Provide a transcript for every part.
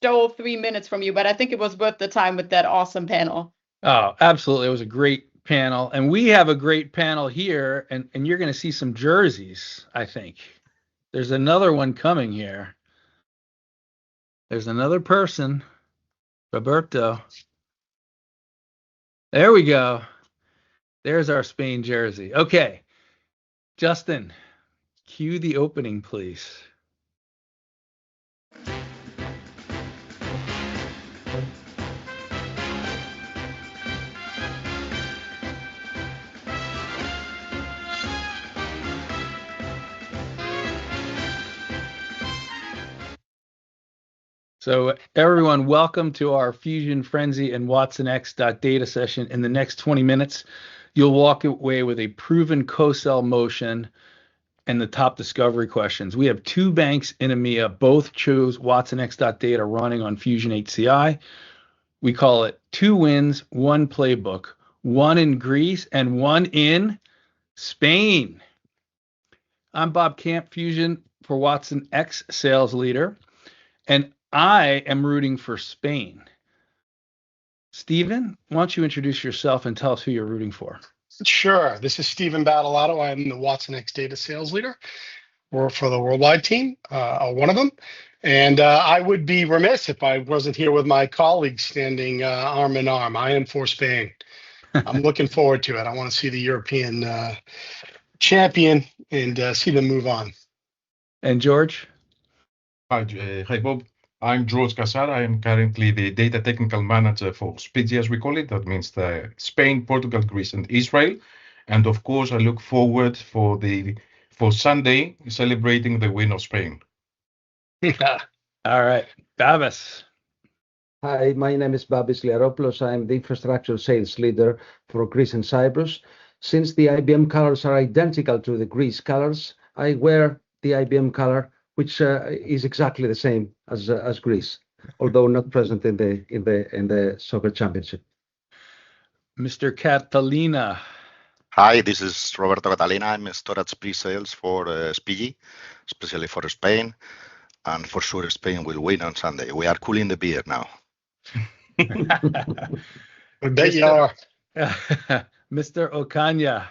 stole 3 minutes from you, but I think it was worth the time with that awesome panel. Oh, absolutely. It was a great panel. And we have a great panel here, and you're going to see some jerseys, I think. There's another one coming here. There's another person, Roberto. There we go. There's our Spain jersey. Okay, Justin, cue the opening, please. So everyone, welcome to our Fusion Frenzy and watsonx.data session. In the next 20 minutes, you'll walk away with a proven co-sell motion and the top discovery questions. We have 2 banks in EMEA, both chose watsonx.data running on Fusion HCI. We call it 2 wins, 1 playbook, 1 in Greece and 1 in Spain. I'm Bob Camp, Fusion for watsonx sales leader, and I am rooting for Spain. Steven, why don't you introduce yourself and tell us who you're rooting for? Sure. This is Steven Badolato. I'm the watsonx.data sales leader for the worldwide team, one of them. And I would be remiss if I wasn't here with my colleagues standing arm in arm. I am for Spain. I'm looking forward to it. I want to see the European champion and see them move on. And George? Hi, Bob. I'm George Cassar. I am currently the data technical manager for SPGI, as we call it. That means Spain, Portugal, Greece, and Israel. And of course, I look forward for Sunday celebrating the win of Spain. All right, Babis. Hi, my name is Babis Liaropoulos. I'm the infrastructure sales leader for Greece and Cyprus. Since the IBM colors are identical to the Greece colors, I wear the IBM color, which is exactly the same as Greece, although not present in the soccer championship. Mr. Catalina. Hi, this is Roberto Catalina. I'm a storage pre-sales for SPGI, especially for Spain, and for sure Spain will win on Sunday. We are cooling the beer now. I bet you are. Mr. Ocana.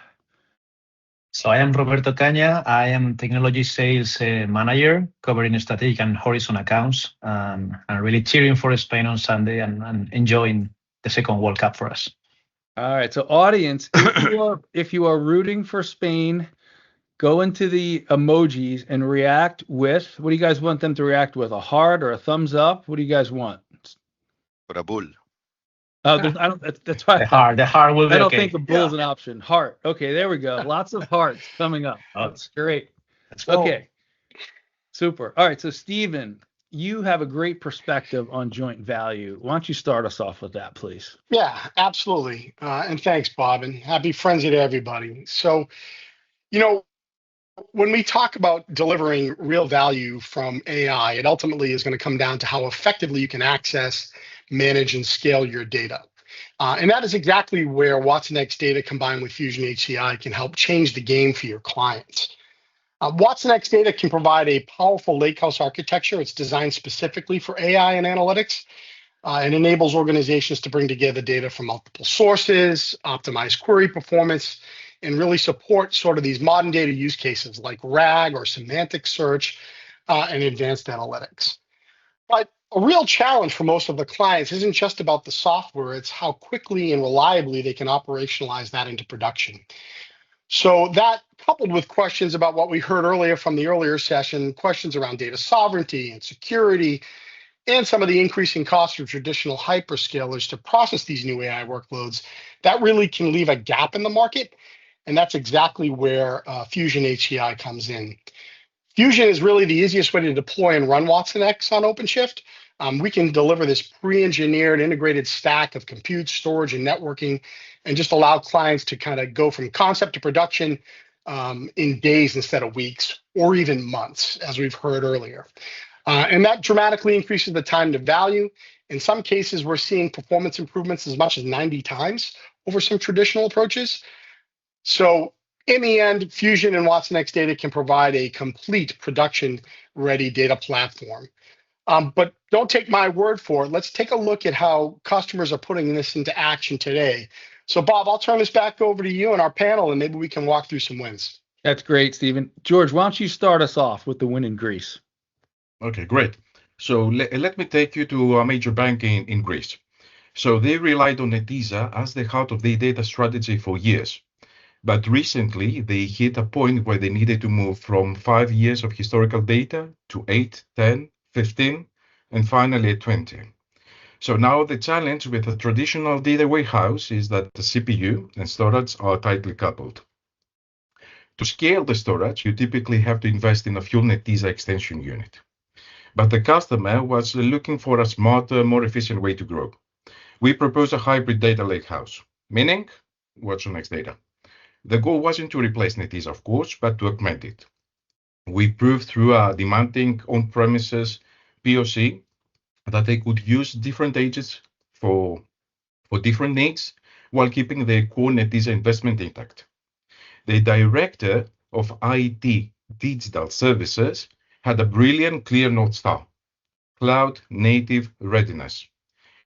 So I am Roberto Ocana. I am technology sales manager covering strategic and horizon accounts. I'm really cheering for Spain on Sunday and enjoying the second World Cup for us. All right, so audience, if you are rooting for Spain, go into the emojis and react with, what do you guys want them to react with? A heart or a thumbs up? What do you guys want? For a bull. Oh, that's why the heart will be I don't okay. think a bull's an option. Heart. Okay, there we go. Lots of hearts coming up. That's great. Okay, super. All right, so Steven, you have a great perspective on joint value. Why don't you start us off with that, please? Yeah, absolutely. And thanks, Bob, and happy Frenzy to everybody. So, when we talk about delivering real value from AI, it ultimately is going to come down to how effectively you can access, manage, and scale your data. And that is exactly where watsonx.data combined with Fusion HCI can help change the game for your clients. watsonx.data can provide a powerful lakehouse architecture. It's designed specifically for AI and analytics, and enables organizations to bring together data from multiple sources, optimize query performance, and really support sort of these modern data use cases like RAG or semantic search and advanced analytics. But a real challenge for most of the clients isn't just about the software, it's how quickly and reliably they can operationalize that into production. So that, coupled with questions about what we heard earlier from the earlier session, questions around data sovereignty and security, and some of the increasing costs of traditional hyperscalers to process these new AI workloads, that really can leave a gap in the market. And that's exactly where Fusion HCI comes in. Fusion is really the easiest way to deploy and run watsonx on OpenShift. We can deliver this pre-engineered integrated stack of compute, storage, and networking, and just allow clients to kind of go from concept to production in days instead of weeks, or even months, as we've heard earlier. And that dramatically increases the time to value. In some cases, we're seeing performance improvements as much as 90 times over some traditional approaches. So in the end, Fusion and watsonx.data can provide a complete production-ready data platform. But don't take my word for it. Let's take a look at how customers are putting this into action today. So Bob, I'll turn this back over to you and our panel, and maybe we can walk through some wins. That's great, Stephen. George, why don't you start us off with the win in Greece? Okay, great. So let me take you to a major bank in Greece. So they relied on Netezza as the heart of their data strategy for years. But recently, they hit a point where they needed to move from 5 years of historical data to 8, 10, 15, and finally 20. So now the challenge with a traditional data warehouse is that the CPU and storage are tightly coupled. To scale the storage, you typically have to invest in a full Netezza extension unit. But the customer was looking for a smarter, more efficient way to grow. We proposed a hybrid data lakehouse, meaning watsonx.data. The goal wasn't to replace Netezza, of course, but to augment it. We proved through a demanding on-premises POC that they could use different agents for different needs while keeping their core Netezza investment intact. The director of IT Digital Services had a brilliant clear North Star, cloud native readiness.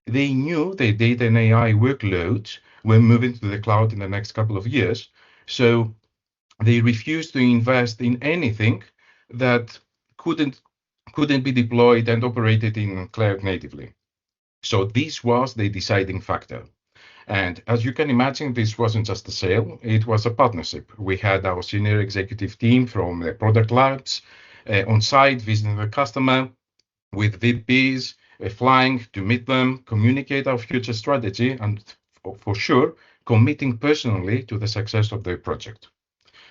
They knew their data and AI workloads were moving to the cloud in the next couple of years, so they refused to invest in anything that couldn't be deployed and operated in cloud natively. So this was the deciding factor. And as you can imagine, this wasn't just a sale, it was a partnership. We had our senior executive team from the product labs on site visiting the customer with VPs, flying to meet them, communicate our future strategy, and for sure, committing personally to the success of the project.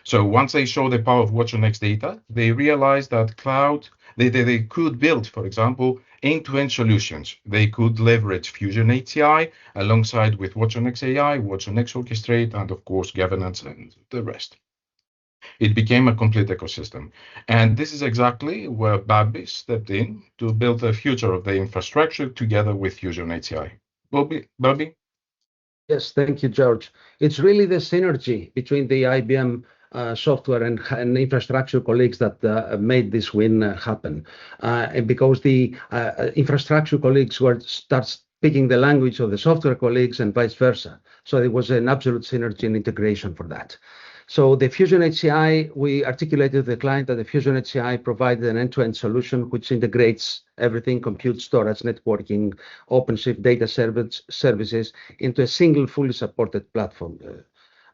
So once they saw the power of watsonx.data, they realized that cloud, they could build, for example, end-to-end solutions. They could leverage Fusion HCI alongside with watsonx AI, watsonx Orchestrate, and of course, governance and the rest. It became a complete ecosystem. And this is exactly where Babis stepped in to build the future of the infrastructure together with Fusion HCI. Bobby? Yes, thank you, George. It's really the synergy between the IBM software and infrastructure colleagues that made this win happen. And because the infrastructure colleagues start speaking the language of the software colleagues and vice versa. So it was an absolute synergy and integration for that. So the Fusion HCI, we articulated to the client that the Fusion HCI provided an end-to-end solution which integrates everything, compute, storage, networking, OpenShift data services into a single fully supported platform.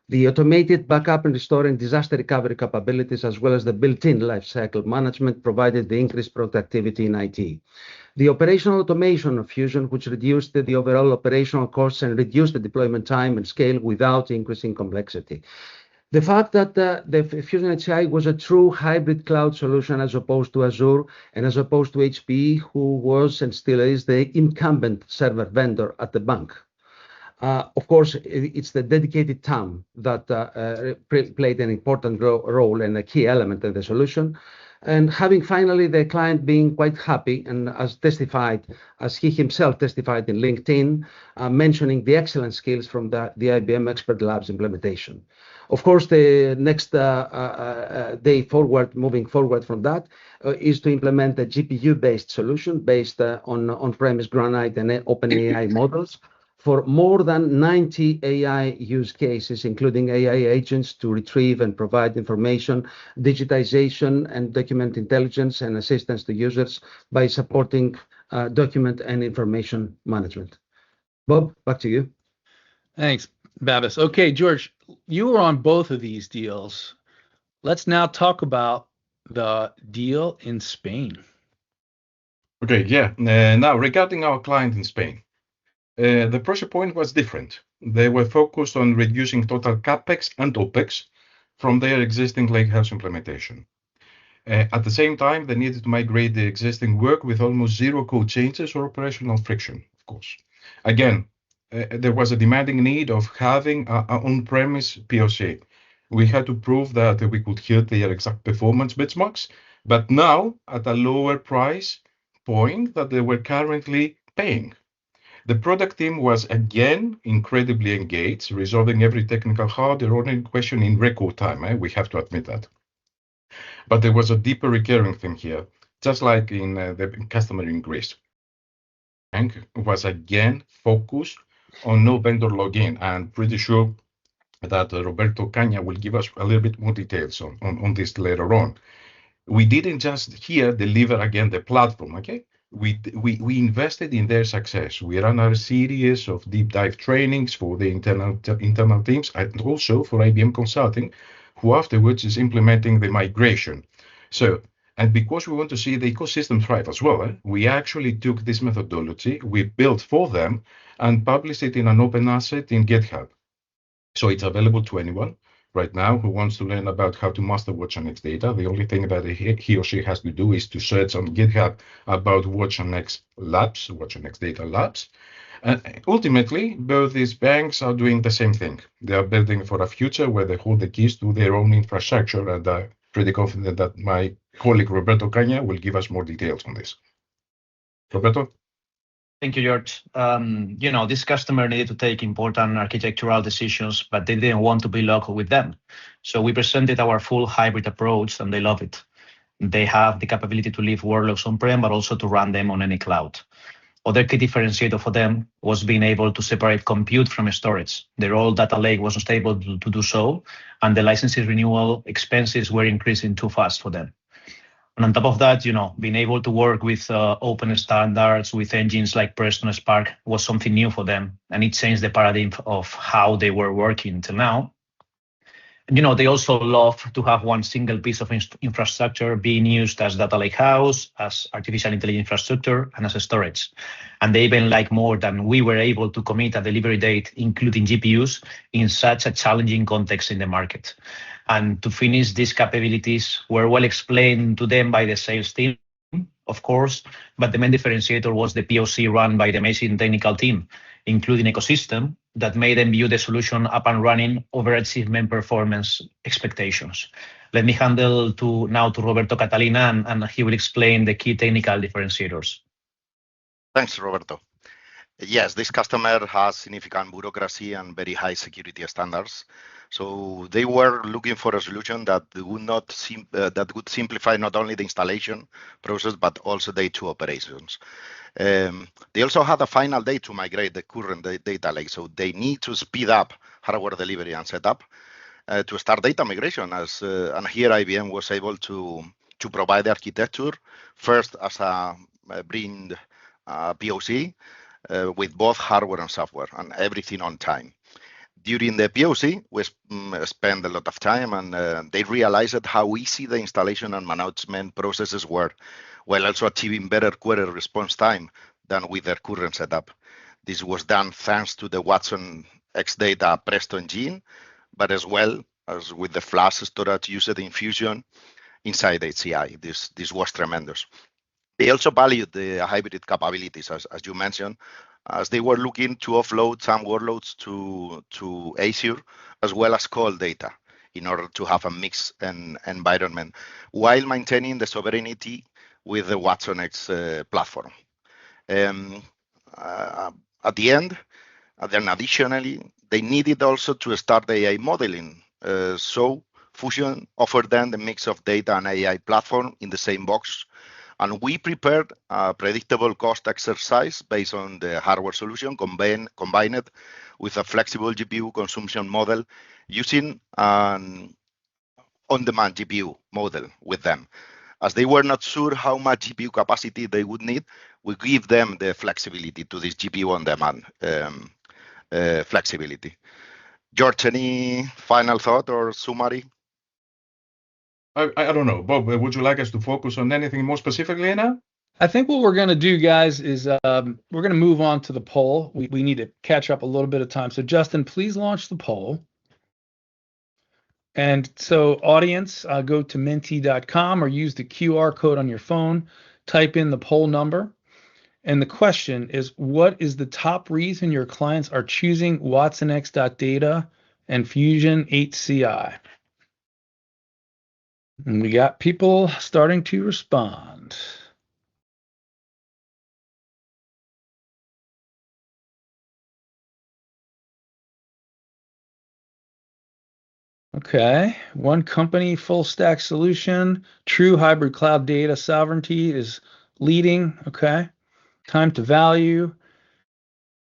The automated backup and restore and disaster recovery capabilities, as well as the built-in lifecycle management, provided the increased productivity in IT. The operational automation of Fusion, which reduced the overall operational costs and reduced the deployment time and scale without increasing complexity. The fact that the Fusion HCI was a true hybrid cloud solution as opposed to Azure and as opposed to HPE, who was and still is the incumbent server vendor at the bank. Of course, it's the dedicated TAM that played an important role and a key element in the solution. And having finally the client being quite happy, and as he himself testified in LinkedIn, mentioning the excellent skills from the IBM Expert Labs implementation. Of course, the next moving forward from that, is to implement a GPU-based solution based on on-premise Granite and OpenAI models for more than 90 AI use cases, including AI agents to retrieve and provide information, digitization and document intelligence and assistance to users by supporting document and information management. Bob, back to you. Thanks, Babis. Okay, George, you were on both of these deals. Let's now talk about the deal in Spain. Okay, yeah. Now, regarding our client in Spain, the pressure point was different. They were focused on reducing total CapEx and OpEx from their existing lakehouse implementation. At the same time, they needed to migrate the existing work with almost zero code changes or operational friction, of course. Again, there was a demanding need of having an on-premise POC. We had to prove that we could hit their exact performance benchmarks, but now at a lower price point that they were currently paying. The product team was again incredibly engaged, resolving every technical hard or running question in record time. We have to admit that. But there was a deeper recurring theme here. just like in the customer in Greece. Bank was again focused on no vendor login. I'm pretty sure that Roberto Caña will give us a little bit more details on this later on. We didn't just here deliver again the platform, okay? We invested in their success. We ran a series of deep dive trainings for the internal teams and also for IBM Consulting, who afterwards is implementing the migration. So, and because we want to see the ecosystem thrive as well, we actually took this methodology, we built for them and published it in an open asset in GitHub. So it's available to anyone right now who wants to learn about how to master watsonx.data. The only thing that he or she has to do is to search on GitHub about watsonx labs, watsonx.data labs. And ultimately, both these banks are doing the same thing. They are building for a future where they hold the keys to their own infrastructure, and I'm pretty confident that my colleague Roberto Caña will give us more details on this. Roberto? Thank you, George. This customer needed to take important architectural decisions, but they didn't want to be local with them. So we presented our full hybrid approach, and they love it. They have the capability to leave workloads on-prem, but also to run them on any cloud. Other key differentiator for them was being able to separate compute from storage. Their old data lake was not able to do so, and the licenses renewal expenses were increasing too fast for them. And on top of that, being able to work with open standards, with engines like Preston Spark was something new for them. And it changed the paradigm of how they were working till now. They also love to have one single piece of infrastructure being used as data lakehouse, as artificial intelligence infrastructure, and as a storage. And they even like more than we were able to commit a delivery date, including GPUs, in such a challenging context in the market. And to finish, these capabilities were well explained to them by the sales team, of course, but the main differentiator was the POC run by the amazing technical team, including ecosystem, that made them view the solution up and running over achievement performance expectations. Let me handle now to Roberto Catalina, and he will explain the key technical differentiators. Thanks, Roberto. Yes, this customer has significant bureaucracy and very high security standards. So they were looking for a solution that would simplify not only the installation process, but also day-to operations. They also had a final day to migrate the current data lake, so they need to speed up hardware delivery and setup to start data migration. And here IBM was able to provide the architecture first as a blind POC with both hardware and software and everything on time. During the POC, we spent a lot of time, and they realized how easy the installation and management processes were, while also achieving better query response time than with their current setup. This was done thanks to the watsonx.data Presto engine, but as well as with the flash storage used in Fusion inside HCI. This was tremendous. They also valued the hybrid capabilities, as you mentioned, as they were looking to offload some workloads to Azure, as well as cold data, in order to have a mixed environment, while maintaining the sovereignty with the watsonx platform. At the end, then additionally, they needed also to start the AI modeling. So Fusion offered them the mix of data and AI platform in the same box. And we prepared a predictable cost exercise based on the hardware solution, combined with a flexible GPU consumption model using an on-demand GPU model with them. As they were not sure how much GPU capacity they would need, we give them the flexibility to this GPU on-demand flexibility. George, any final thought or summary? I don't know. Bob, would you like us to focus on anything more specifically now? I think what we're going to do, guys, is we're going to move on to the poll. We need to catch up a little bit of time. So, Justin, please launch the poll. And so, audience, go to menti.com or use the QR code on your phone. Type in the poll number. And the question is, what is the top reason your clients are choosing watsonx.data and Fusion HCI? And we got people starting to respond. Okay. One company, full stack solution, true hybrid cloud data sovereignty is leading. Okay. Time to value,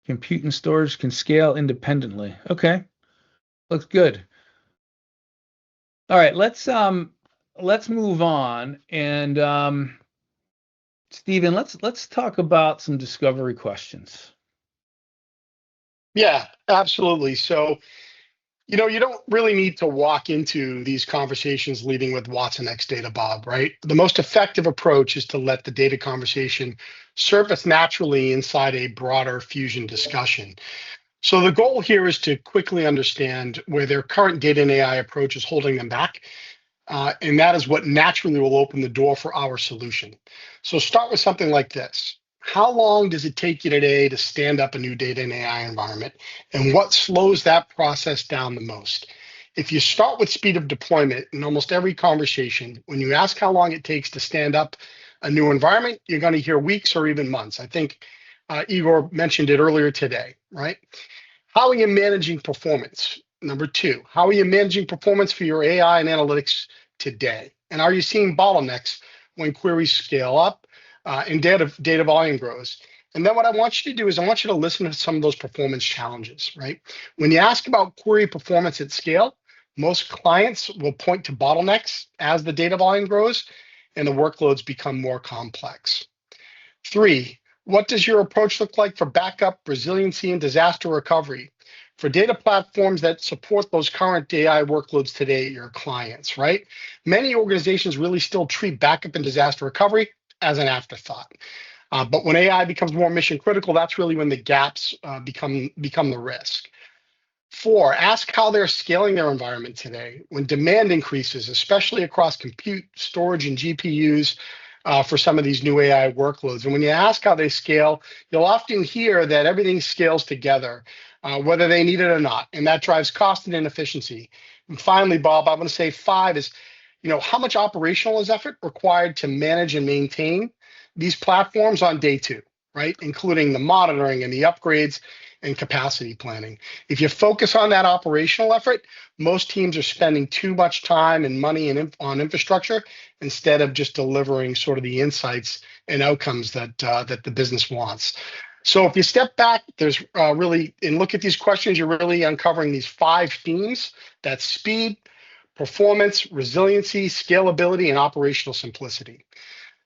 compute and storage can scale independently. Okay. Looks good. All right, let's move on. And Stephen, let's talk about some discovery questions. Yeah, absolutely. So, you don't really need to walk into these conversations leading with watsonx.data, Bob, right? The most effective approach is to let the data conversation surface naturally inside a broader Fusion discussion. So the goal here is to quickly understand where their current data and AI approach is holding them back. And that is what naturally will open the door for our solution. So start with something like this. How long does it take you today to stand up a new data and AI environment? And what slows that process down the most? If you start with speed of deployment in almost every conversation, when you ask how long it takes to stand up a new environment, you're going to hear weeks or even months. I think Igor mentioned it earlier today, right? How are you managing performance? Number two, how are you managing performance for your AI and analytics today? And are you seeing bottlenecks when queries scale up and data volume grows? And then what I want you to do is I want you to listen to some of those performance challenges, right? When you ask about query performance at scale, most clients will point to bottlenecks as the data volume grows and the workloads become more complex. Three, what does your approach look like for backup, resiliency, and disaster recovery? For data platforms that support those current AI workloads today at your clients, right? Many organizations really still treat backup and disaster recovery as an afterthought. But when AI becomes more mission critical, that's really when the gaps become the risk. Four, ask how they're scaling their environment today. When demand increases, especially across compute, storage, and GPUs for some of these new AI workloads. And when you ask how they scale, you'll often hear that everything scales together, whether they need it or not. And that drives cost and inefficiency. And finally, Bob, I'm going to say five is, how much operational is effort required to manage and maintain these platforms on day two, right? Including the monitoring and the upgrades and capacity planning. If you focus on that operational effort, most teams are spending too much time and money on infrastructure instead of just delivering sort of the insights and outcomes that the business wants. So if you step back, there's really, and look at these questions, you're really uncovering these five themes: that's speed, performance, resiliency, scalability, and operational simplicity.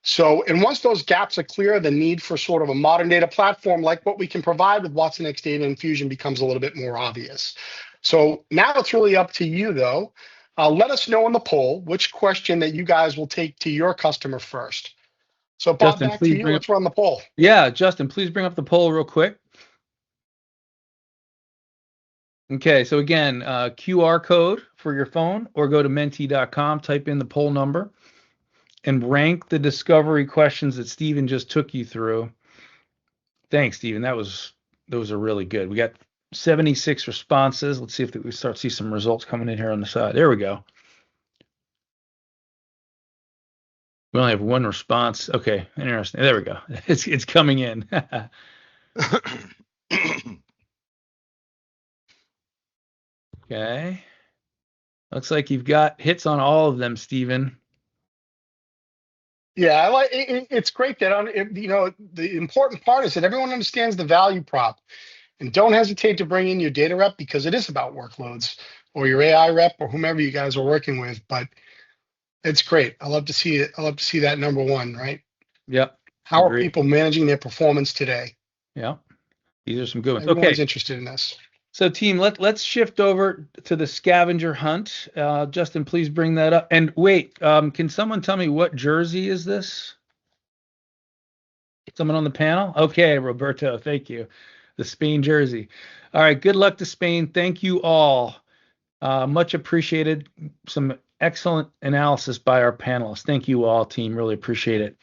So, and once those gaps are clear, the need for sort of a modern data platform like what we can provide with watsonx.data and Fusion becomes a little bit more obvious. So now it's really up to you, though. Let us know in the poll which question that you guys will take to your customer first. So, Bob, Justin, back to you. Let's run the poll. Yeah, Justin, please bring up the poll real quick. Okay, so again, QR code for your phone, or go to menti.com, type in the poll number, and rank the discovery questions that Stephen just took you through. Thanks, Stephen. Those are really good. We got 76 responses. Let's see if we start to see some results coming in here on the side. There we go. We only have one response. Okay, interesting. There we go. It's coming in. Okay. Looks like you've got hits on all of them, Stephen. Yeah, I like it's great that the important part is that everyone understands the value prop, and don't hesitate to bring in your data rep because it is about workloads, or your AI rep, or whomever you guys are working with. But it's great. I love to see it. I love to see that number one, right? Yep. How are people managing their performance today? Yeah. These are some good ones. Everyone's Okay. interested in this. So team, let's shift over to the scavenger hunt. Justin, please bring that up. And wait, can someone tell me what jersey is this? Someone on the panel? Okay, Roberto, thank you. The Spain jersey. All right, good luck to Spain. Thank you all. Much appreciated. Some excellent analysis by our panelists. Thank you all, team. Really appreciate it.